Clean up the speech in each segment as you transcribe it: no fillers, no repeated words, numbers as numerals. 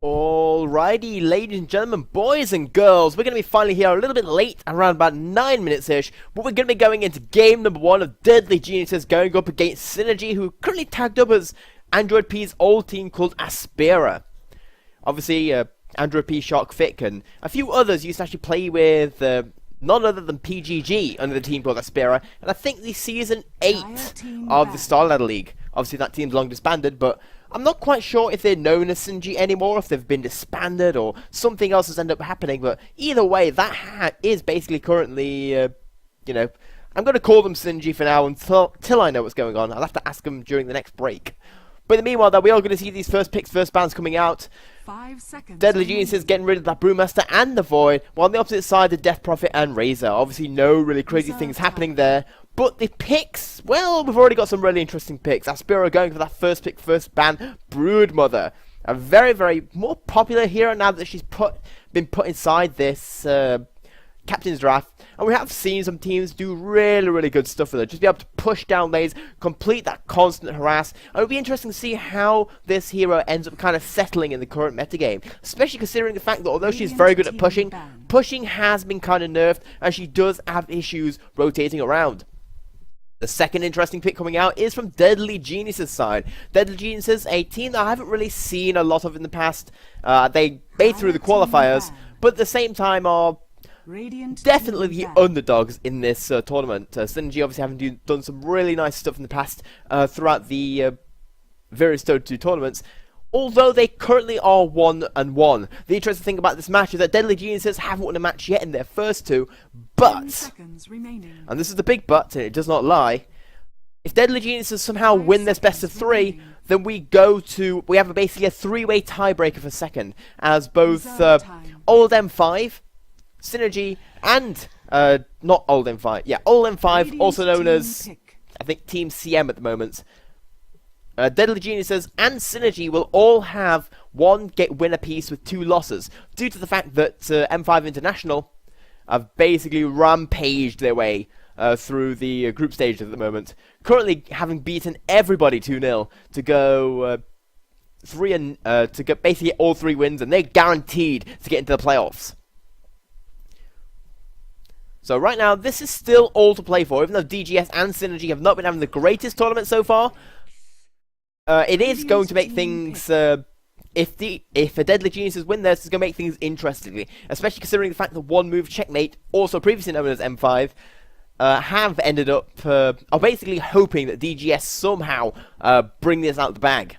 Alrighty, ladies and gentlemen, boys and girls, we're going to be finally here a little bit late, around about 9 minutes-ish, but we're going to be going into game number 1 of Deadly Geniuses going up against Synergy, who currently tagged up as Android P's old team called Aspera. Obviously, Android P, Shark Fick, and a few others used to actually play with none other than PGG under the team called Aspera, and I think the Season 8 of the Starladder League. Obviously, that team's long disbanded, but I'm not quite sure if they're known as Synergy anymore, if they've been disbanded, or something else has ended up happening, but either way, that is basically currently, you know, I'm going to call them Synergy for now until I know what's going on. I'll have to ask them during the next break. But in the meanwhile, though, we are going to see these first picks, first bands coming out. 5 seconds. Deadly Geniuses getting rid of that Brewmaster and the Void, while on the opposite side, the Death Prophet and Razor. Obviously, no really crazy things happening there. But the picks, well, we've already got some really interesting picks. Aspera going for that first pick, first ban, Broodmother. A very, very more popular hero now that she's been put inside this Captain's Draft. And we have seen some teams do really, really good stuff with her. Just be able to push down lanes, complete that constant harass. And it'll be interesting to see how this hero ends up kind of settling in the current metagame. Especially considering the fact that although she's very good at pushing, pushing has been kind of nerfed, and she does have issues rotating around. The second interesting pick coming out is from Deadly Geniuses' side. Deadly Geniuses, a team that I haven't really seen a lot of in the past. They made through the qualifiers, but at the same time are definitely the underdogs in this tournament. Synergy obviously having done some really nice stuff in the past throughout the various Dota 2 tournaments. Although they currently are 1-1. The interesting thing about this match is that Deadly Geniuses haven't won a match yet in their first two, but, and this is the big but, and it does not lie, if Deadly Geniuses somehow win this best of 3, then we have basically a 3-way tiebreaker for second, as both Old M5, Synergy, and, not Old M5, yeah, Old M5, also known as, I think, Team CM at the moment, Deadly Geniuses and Synergy will all have one win apiece with 2 losses, due to the fact that M5 International have basically rampaged their way through the group stage at the moment, currently having beaten everybody 2-0 to go to get basically all 3 wins, and they're guaranteed to get into the playoffs. So right now, this is still all to play for, even though DGS and Synergy have not been having the greatest tournament so far. It is going to make things, if a Deadly Geniuses win this, it's going to make things interesting, especially considering the fact that One Move Checkmate, also previously known as M5, have ended up, are basically hoping that DGS somehow bring this out the bag.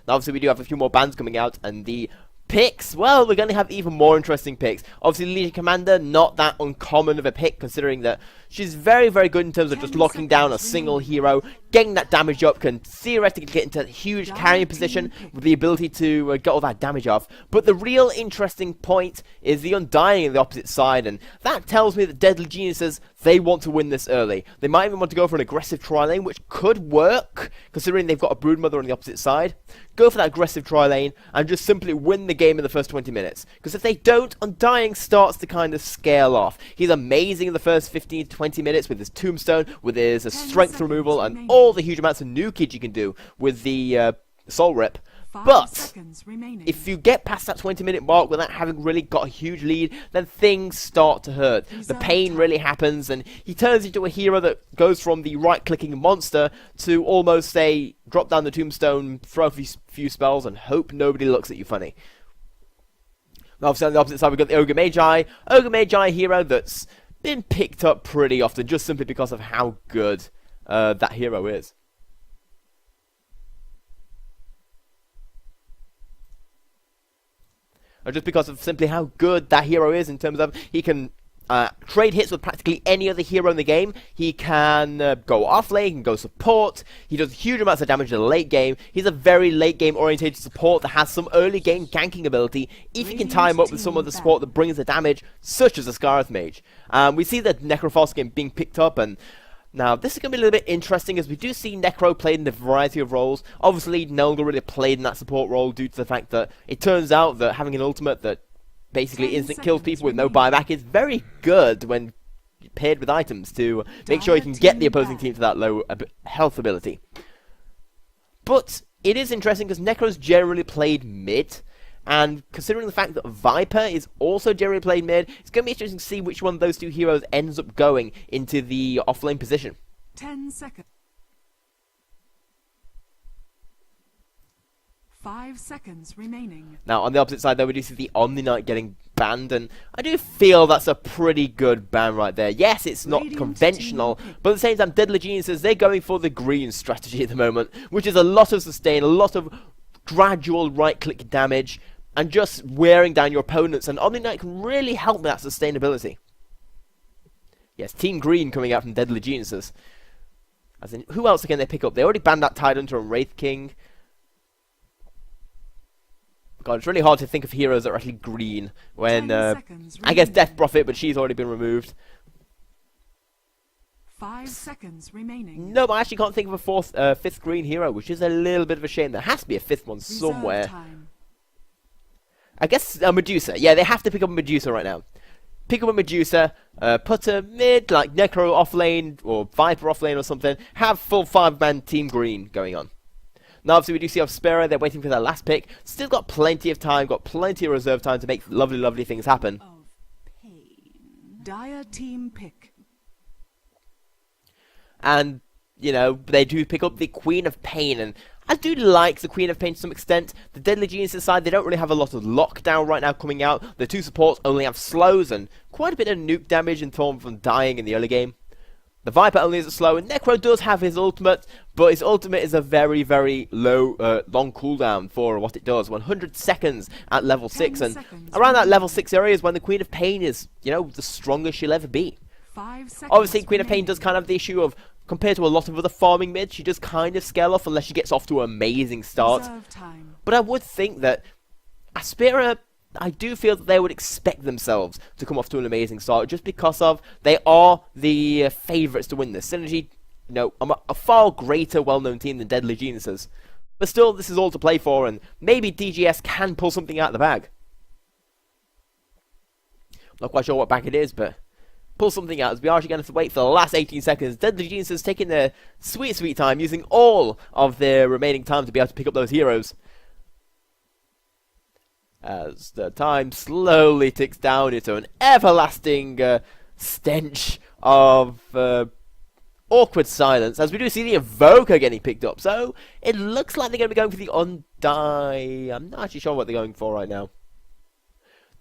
Now obviously we do have a few more bands coming out, and the picks, well, we're going to have even more interesting picks. Obviously, Legion Commander, not that uncommon of a pick, considering that she's very, very good in terms of just locking down a single hero, getting that damage up, can theoretically get into a huge carrying position with the ability to get all that damage off. But the real interesting point is the Undying on the opposite side, and that tells me that Deadly Geniuses, they want to win this early. They might even want to go for an aggressive tri-lane, which could work, considering they've got a Broodmother on the opposite side. Go for that aggressive tri-lane, and just simply win the game in the first 20 minutes. Because if they don't, Undying starts to kind of scale off. He's amazing in the first 15 to 20 minutes with his Tombstone, with his strength removal, and all the huge amounts of nukage you can do with the Soul Rip. But if you get past that 20-minute mark without having really got a huge lead, then things start to hurt. The pain really happens, and he turns into a hero that goes from the right-clicking monster to almost say, drop down the Tombstone, throw a few spells, and hope nobody looks at you funny. Obviously on the opposite side we've got the Ogre Magi. Ogre Magi hero that's been picked up pretty often, just simply because of how good that hero is. Just because of simply how good that hero is in terms of he can trade hits with practically any other hero in the game. He can go off lane, he can go support. He does huge amounts of damage in the late game. He's a very late game orientated support that has some early game ganking ability if you can tie him up with some of the support that brings the damage, such as a Scarlet Mage. We see the Necrophos game being picked up, and now, this is going to be a little bit interesting, as we do see Necro played in a variety of roles. Obviously, Nelga really played in that support role due to the fact that it turns out that having an ultimate that basically instant kills people with no buyback is very good when paired with items to make sure you can get the opposing team to that low health ability. But it is interesting because Necro's generally played mid, And considering the fact that Viper is also generally played mid, it's going to be interesting to see which one of those two heroes ends up going into the offlane position. 10 seconds. 5 seconds remaining. Now, on the opposite side, though, we do see the Omni Knight getting banned, and I do feel that's a pretty good ban right there. Yes, it's not conventional, but at the same time, Deadly Geniuses, they're going for the green strategy at the moment, which is a lot of sustain, a lot of gradual right-click damage, and just wearing down your opponents, and Omni Knight can really help with that sustainability. Yes, Team Green coming out from Deadly Geniuses. As in, who else can they pick up? They already banned that Tidehunter and Wraith King. God, it's really hard to think of heroes that are actually green when, I guess Death Prophet, but she's already been removed. 5 seconds remaining. No, but I actually can't think of a fifth green hero, which is a little bit of a shame. There has to be a fifth one somewhere. Time. I guess a Medusa. Yeah, they have to pick up a Medusa right now. Pick up a Medusa, put her mid, like Necro offlane, or Viper offlane or something. Have full 5-man Team Green going on. Now, obviously, we do see Obspera. They're waiting for their last pick. Still got plenty of time, got plenty of reserve time to make lovely, lovely things happen. Of pain. Dire team pick. And, you know, they do pick up the Queen of Pain. And I do like the Queen of Pain to some extent. The Deadly Geniuses side, they don't really have a lot of lockdown right now coming out. The two supports only have slows and quite a bit of nuke damage in form from dying in the early game. The Viper only is a slow, and Necro does have his ultimate, but his ultimate is a very, very low, long cooldown for what it does. 100 seconds at level 6, and around that level 6 area is when the Queen of Pain is, you know, the strongest she'll ever be. 5 seconds Obviously, Queen of Pain does kind of have the issue of, compared to a lot of other farming mids, she does kind of scale off unless she gets off to an amazing start. But I would think that Aspera, I do feel that they would expect themselves to come off to an amazing start just because of they are the favourites to win this. Synergy, you know, a far greater well-known team than Deadly Geniuses. But still, this is all to play for, and maybe DGS can pull something out of the bag. Not quite sure what bag it is, but pull something out, as we are actually going to have to wait for the last 18 seconds. Deadly Geniuses taking their sweet, sweet time, using all of their remaining time to be able to pick up those heroes. As the time slowly ticks down into an everlasting stench of awkward silence, as we do see the Invoker getting picked up. So it looks like they're going to be going for the Undie. I'm not actually sure what they're going for right now.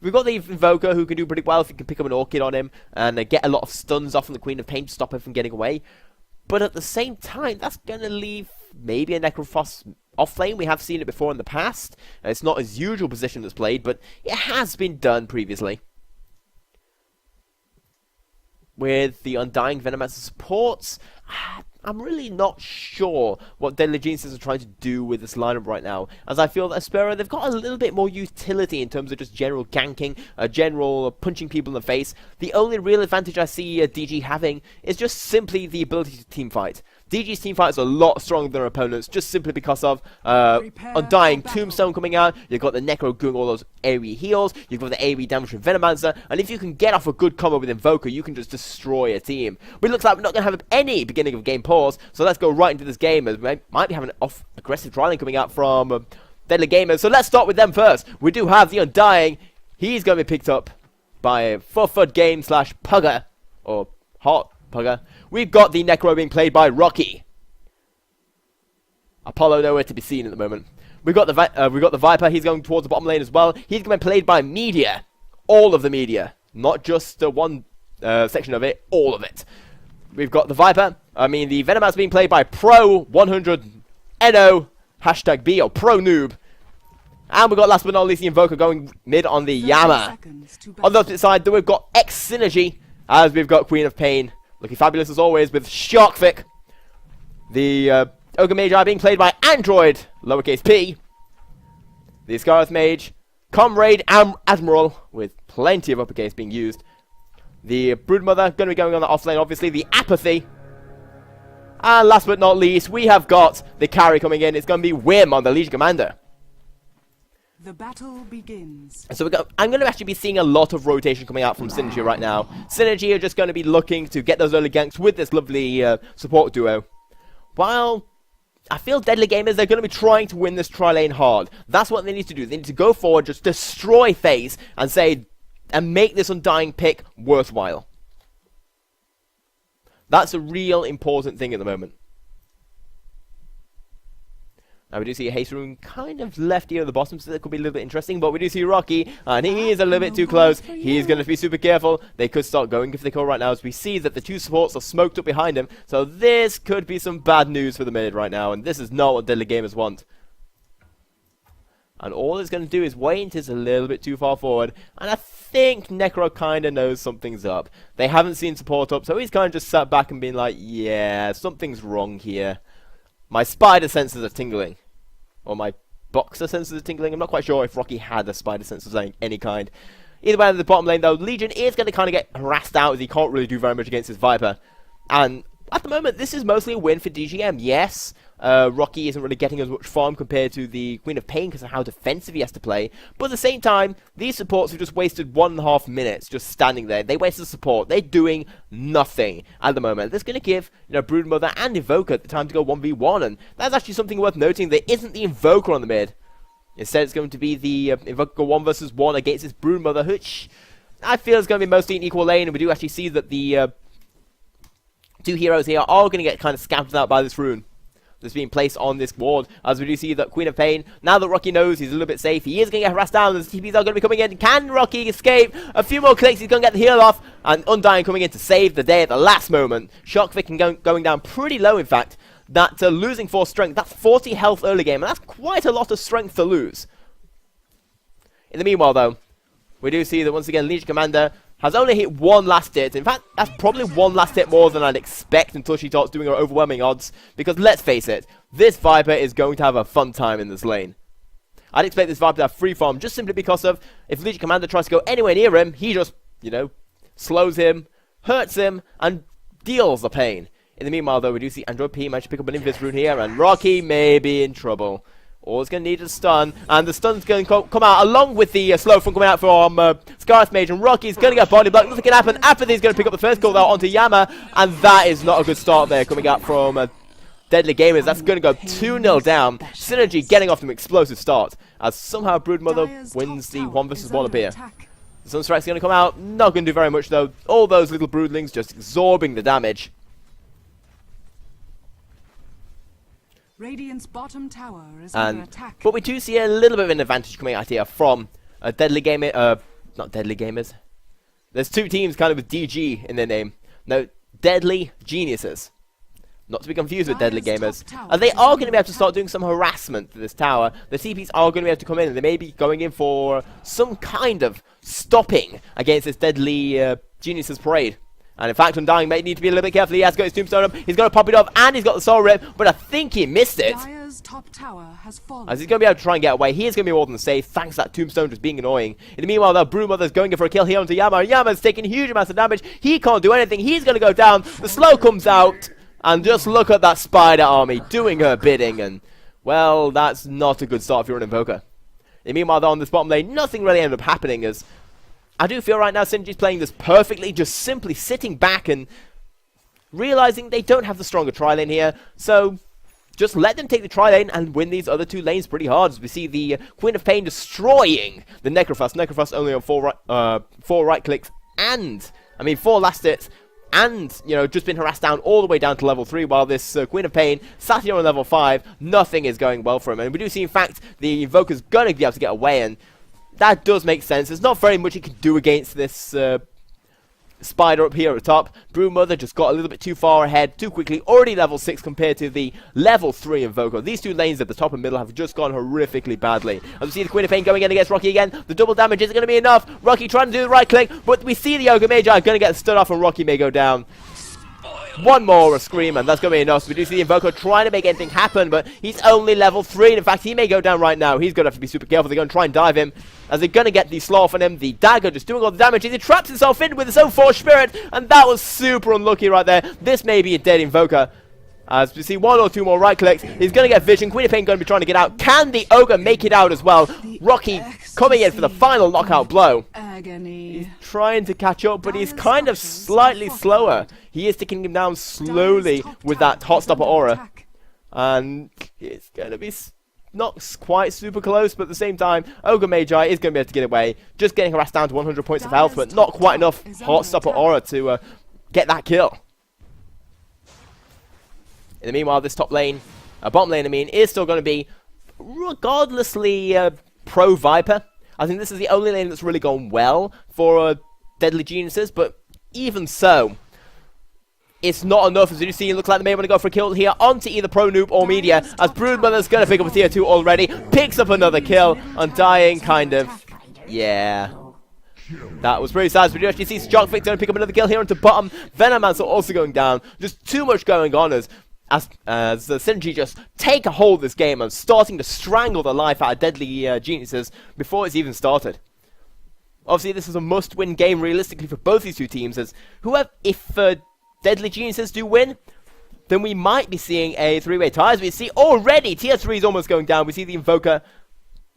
We've got the Invoker, who can do pretty well if you can pick up an Orchid on him and get a lot of stuns off from the Queen of Pain to stop her from getting away. But at the same time, that's going to leave maybe a Necrophos offlane. We have seen it before in the past. It's not his usual position that's played, but it has been done previously. With the Undying Venom as supports, I'm really not sure what Deadly Geniuses are trying to do with this lineup right now, as I feel that Aspera, they've got a little bit more utility in terms of just general ganking, general punching people in the face. The only real advantage I see DG having is just simply the ability to teamfight. DG's teamfight is a lot stronger than their opponents, just simply because of Undying Tombstone coming out. You've got the Necro doing all those AoE heals. You've got the AoE damage from Venomancer. And if you can get off a good combo with Invoker, you can just destroy a team. But it looks like we're not going to have any beginning of game pause. So let's go right into this game, as we might be having an aggressive trialing coming out from Deadly Gamers. So let's start with them first. We do have the Undying. He's going to be picked up by Fud Game / Pugger, or Hot Pugger. We've got the Necro being played by Rocky. Apollo nowhere to be seen at the moment. We've got the Viper. He's going towards the bottom lane as well. He's going to be played by Media. All of the Media. Not just one section of it. All of it. We've got the Viper. The Venomancer being played by Pro 100 NO #B, or Pro Noob. And we've got, last but not least, the Invoker going mid on the Yama. On the opposite side, we've got X Synergy, as we've got Queen of Pain. Looking fabulous as always with Sharkfic. The Ogre Magi being played by Android, lowercase p. The Scarlet Mage, Comrade Admiral, with plenty of uppercase being used. The Broodmother, going to be going on the offlane, obviously. The Apathy. And last but not least, we have got the carry coming in. It's going to be Wim on the Legion Commander. The battle begins. So I'm going to actually be seeing a lot of rotation coming out from Synergy right now. Synergy are just going to be looking to get those early ganks with this lovely support duo. While I feel Deadly Gamers, they're going to be trying to win this tri-lane hard. That's what they need to do. They need to go forward, just destroy FaZe, and make this Undying pick worthwhile. That's a real important thing at the moment. Now we do see a haste rune kind of left here at the bottom, so that could be a little bit interesting, but we do see Rocky, and he is a little bit too close. He's going to be super careful. They could start going if they call right now, as we see that the two supports are smoked up behind him, so this could be some bad news for the mid right now, and this is not what Deadly Gamers want. And all it's going to do is wait until it's a little bit too far forward, and I think Necro kind of knows something's up. They haven't seen support up, so he's kind of just sat back and been like, yeah, something's wrong here. My spider senses are tingling. Or my boxer senses are tingling. I'm not quite sure if Rocky had a spider sense of any kind. Either way, in the bottom lane, though, Legion is going to kind of get harassed out, as he can't really do very much against his Viper. And at the moment, this is mostly a win for DGM. Yes, Rocky isn't really getting as much farm compared to the Queen of Pain because of how defensive he has to play. But at the same time, these supports have just wasted 1.5 minutes just standing there. They wasted support. They're doing nothing at the moment. That's going to give, Broodmother and Invoker the time to go 1v1. And that's actually something worth noting. There isn't the Invoker on the mid. Instead, it's going to be the Invoker 1 versus 1 against this Broodmother, which I feel is going to be mostly an equal lane. And we do actually see that the two heroes here are going to get kind of scattered out by this rune that's being placed on this ward, as we do see that Queen of Pain, now that Rocky knows he's a little bit safe, he is going to get harassed down, and the TPs are going to be coming in. Can Rocky escape? A few more clicks, he's going to get the heal off, and Undying coming in to save the day at the last moment. Shockvic going down pretty low, in fact. That losing 4 strength, that's 40 health early game, and that's quite a lot of strength to lose. In the meanwhile, though, we do see that once again, Legion Commander has only hit 1 last hit. In fact, that's probably 1 last hit more than I'd expect until she starts doing her overwhelming odds. Because let's face it, this Viper is going to have a fun time in this lane. I'd expect this Viper to have free farm just simply because of, if Legion Commander tries to go anywhere near him, he just, slows him, hurts him, and deals the pain. In the meanwhile, though, we do see Android P manage to pick up an Invis rune here, and Rocky may be in trouble. All it's going to need is a stun, and the stun's going to come out along with the slow fun coming out from Scarlet Mage, and Rocky's going to get body block. Nothing can happen. After this, he's going to pick up the first kill though onto Yama, and that is not a good start there coming out from Deadly Gamers. That's going to go 2-0 down. Synergy getting off to an explosive start, as somehow Broodmother wins the 1 versus 1 up here. The Sunstrike's going to come out, not going to do very much though. All those little broodlings just absorbing the damage. Radiant's bottom tower is under attack. But we do see a little bit of an advantage coming out here from Deadly Gamer, not Deadly Gamers. There's 2 teams kind of with DG in their name. No, Deadly Geniuses. Not to be confused with Deadly Gamers. They are going to be able to start doing some harassment to this tower. The TPs are going to be able to come in, and they may be going in for some kind of stopping against this Deadly Geniuses parade. And in fact, Undying may need to be a little bit careful. He has got his Tombstone up, he's got to pop it off, and he's got the Soul Rip, but I think he missed it. Dire's top tower has fallen. As he's going to be able to try and get away. He is going to be more than safe, thanks to that Tombstone just being annoying. In the meanwhile, though, Broodmother's going in for a kill here onto Yama. Yama's taking huge amounts of damage. He can't do anything. He's going to go down. The slow comes out, and just look at that Spider Army doing her bidding, and, well, that's not a good start if you're an Invoker. In the meanwhile, though, on this bottom lane, nothing really ended up happening, as I do feel right now Synergy's playing this perfectly, just simply sitting back and realizing they don't have the stronger tri-lane here, so just let them take the tri-lane and win these other 2 lanes pretty hard, as we see the Queen of Pain destroying the Necrophast. Necrophast only on 4 right clicks, and, 4 last hits, and, just been harassed down all the way down to level 3, while this Queen of Pain sat here on level 5, nothing is going well for him, and we do see, in fact, the Invoker's gonna be able to get away, and that does make sense. There's not very much he can do against this Spider up here at the top. Broodmother just got a little bit too far ahead, too quickly. Already level 6 compared to the level 3 Invoker. These 2 lanes at the top and middle have just gone horrifically badly. As we see the Queen of Pain going in against Rocky again. The double damage isn't going to be enough. Rocky trying to do the right click, but we see the Ogre Magi going to get the stun off, and Rocky may go down. One more, a scream, and that's going to be enough. So we do see the Invoker trying to make anything happen, but he's only level 3. And in fact, he may go down right now. He's going to have to be super careful. They're going to try and dive him, as they're going to get the sloth on him. The dagger just doing all the damage. He traps himself in with his own Force Spirit, and that was super unlucky right there. This may be a dead Invoker. As we see 1 or 2 more right clicks, he's going to get vision. Queen of Pain going to be trying to get out. Can the Ogre make it out as well? Rocky coming in for the final knockout blow. Agony. He's trying to catch up, but he's kind of slightly slower. He is taking him down slowly with that hot stopper aura. And it's going to be not quite super close, but at the same time, Ogre Magi is going to be able to get away. Just getting harassed down to 100 points of health, but not quite enough Heartstopper aura to get that kill. In the meanwhile, this top lane, bottom lane, I mean, is still going to be regardlessly pro Viper. I think this is the only lane that's really gone well for Deadly Geniuses, but even so, it's not enough. As you see, it looks like they may want to go for a kill here onto either Pro Noob or Media, as Broodmother's going to pick up a tier 2 already, picks up another kill, Undying kind of, yeah. That was pretty sad. We do actually see Shockvic going to pick up another kill here onto bottom. Venomancer also going down. Just too much going on as the Synergy just take a hold of this game and starting to strangle the life out of Deadly Geniuses before it's even started. Obviously, this is a must-win game realistically for both these two teams, as if Deadly Geniuses do win, then we might be seeing a three-way tie. As we see already, tier 3 is almost going down. We see the Invoker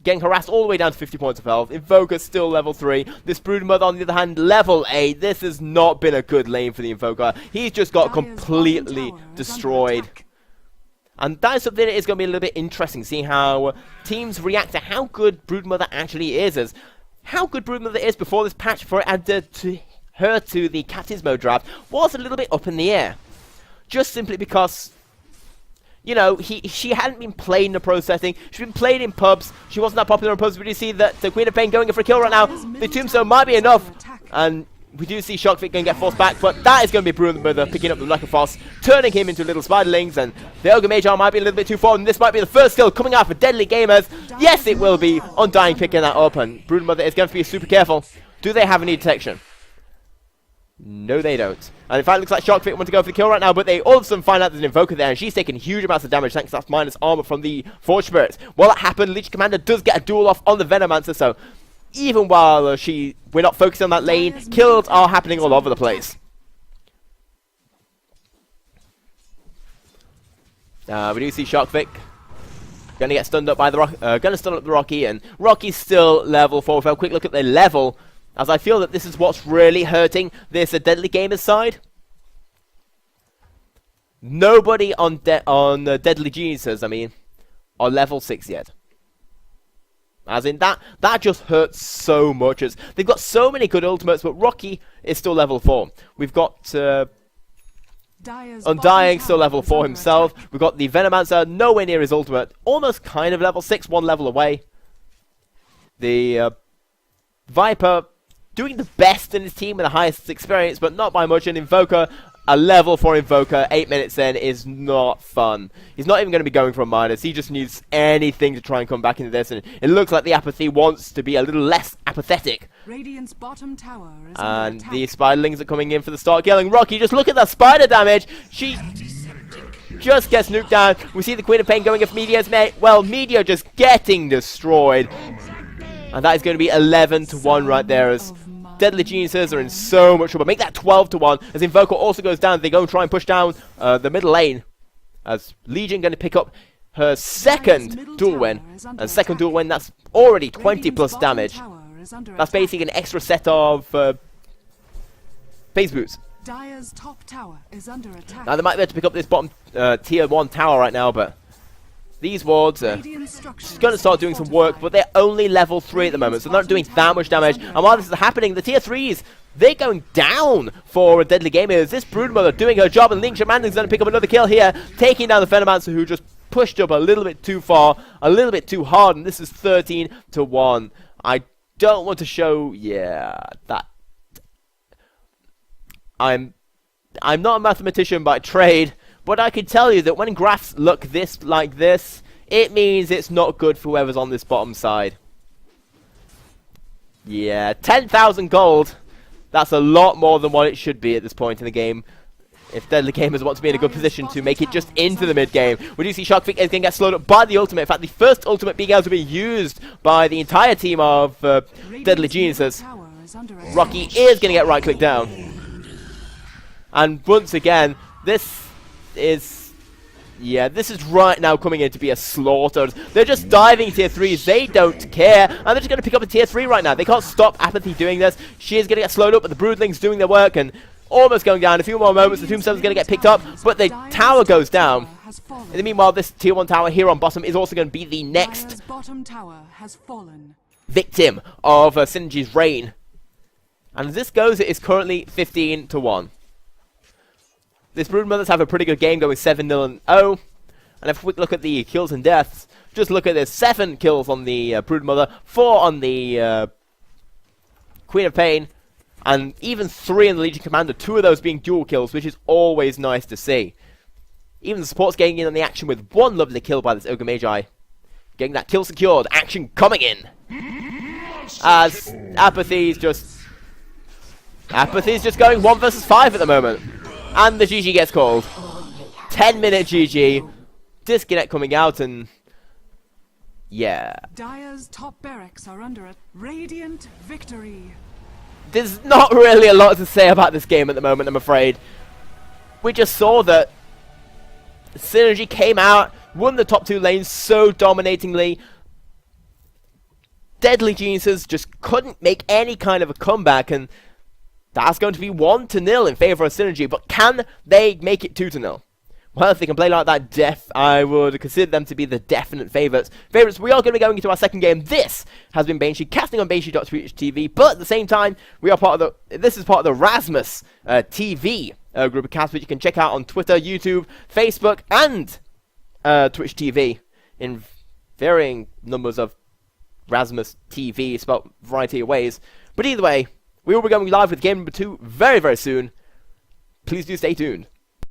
getting harassed all the way down to 50 points of health. Invoker still level 3. This Broodmother, on the other hand, level 8. This has not been a good lane for the Invoker. He's just got completely destroyed. And that is something that is going to be a little bit interesting, seeing how teams react to how good Broodmother actually is. As how good Broodmother is before this patch, before it added to her to the Captain's Mode draft, was a little bit up in the air. Just simply because, you know, she hadn't been played in a pro setting. She'd been played in pubs. She wasn't that popular in pubs. We do see that the Queen of Pain going in for a kill right now. The Tombstone might be enough. And we do see Shockvic going to get forced back. But that is going to be Broodmother picking up the Lucky Foss, turning him into little spiderlings. And the Ogre Magi might be a little bit too far. And this might be the first kill coming out for Deadly Gamers. Yes, it will be. Undying picking that up. And Broodmother is going to be super careful. Do they have any detection? No, they don't. And in fact, it looks like Shockvic want to go for the kill right now, but they all of a sudden find out there's an Invoker there, and she's taking huge amounts of damage thanks to that minus armor from the Forge Spirits. While that happened, Leech Commander does get a duel off on the Venomancer, so even while we're not focusing on that lane, kills are happening all over the place. We do see Shockvic gonna get stunned up by the gonna stun up the Rocky, and Rocky's still level 4. With a quick look at their level, as I feel that this is what's really hurting this Deadly Gamers side. Nobody on Deadly Geniuses, I mean, are level 6 yet. As in, that just hurts so much, as they've got so many good ultimates, but Rocky is still level 4. We've got Undying still level 4 himself. We've got the Venomancer nowhere near his ultimate, almost kind of level 6, 1 level away. The Viper doing the best in his team with the highest experience, but not by much. An Invoker, a level 4 Invoker, 8 minutes in, is not fun. He's not even going to be going for a minus. He just needs anything to try and come back into this, and it looks like the apathy wants to be a little less apathetic. Radiant's bottom tower is And the Spiderlings are coming in for the start killing. Rocky, just look at that spider damage. She just gets nuked down. We see the Queen of Pain going for Media's mate. Well, Media just getting destroyed. And that is going to be 11-1 right there, as Deadly Geniuses are in so much trouble. Make that 12-1, as Invoker also goes down. They go and try and push down the middle lane, as Legion going to pick up her second dual win. And second dual win, that's already 20 plus damage. That's basically an extra set of phase boots. Dire's top tower is under attack. Now they might be able to pick up this bottom tier 1 tower right now, but these wards are just going to start doing some work, but they're only level 3 at the moment, so they're not doing that much damage. And while this is happening, the tier 3s, they're going down for Deadly Gamers. This Broodmother doing her job, and Link Shaman's going to pick up another kill here, taking down the Venomancer, who just pushed up a little bit too far, a little bit too hard, and this is 13-1. I don't want to show, that I'm not a mathematician by trade, but I can tell you that when graphs look like this, it means it's not good for whoever's on this bottom side. Yeah, 10,000 gold. That's a lot more than what it should be at this point in the game. If Deadly Gamers want to be in a good position to make it just into the mid-game. We do see Shockvic is going to get slowed up by the ultimate. In fact, the first ultimate being able to be used by the entire team of Deadly Geniuses. Rocky is going to get right-clicked down. And once again, this is right now coming in to be a slaughter. They're just diving tier 3s. They don't care. And they're just going to pick up a tier 3 right now. They can't stop Apathy doing this. She is going to get slowed up, but the Broodlings doing their work and almost going down. A few more moments, the Tombstone's going to get picked up, but the tower goes down. has fallen. In the meanwhile, this tier 1 tower here on bottom is also going to be the next Dire's bottom tower has fallen. victim of Synergy's reign. And as this goes, it is currently 15-1. This Broodmothers have a pretty good game, going 7-0 and 0. And if we look at the kills and deaths, just look at this: 7 kills on the Broodmother, 4 on the Queen of Pain, and even 3 in the Legion Commander, 2 of those being dual kills, which is always nice to see. Even the support's getting in on the action with 1 lovely kill by this Ogre Magi. Getting that kill secured, action coming in. As Apathy's just going 1 versus 5 at the moment. And the GG gets called. 10-minute GG. Disconnect coming out, and yeah. Dire's top barracks are under a radiant victory. There's not really a lot to say about this game at the moment, I'm afraid. We just saw that Synergy came out, won the top 2 lanes so dominatingly. Deadly Geniuses just couldn't make any kind of a comeback, and that's going to be 1-0 in favour of Synergy. But can they make it 2-0? Well, if they can play like that, I would consider them to be the definite favourites. We are going to be going into our second game. This has been Banshee, casting on Banshee.Twitch TV, but at the same time, this is part of the Rasmus TV group of casts, which you can check out on Twitter, YouTube, Facebook, and Twitch TV, in varying numbers of Rasmus TV, spelled a variety of ways. But either way, we will be going live with game number 2 very, very soon. Please do stay tuned.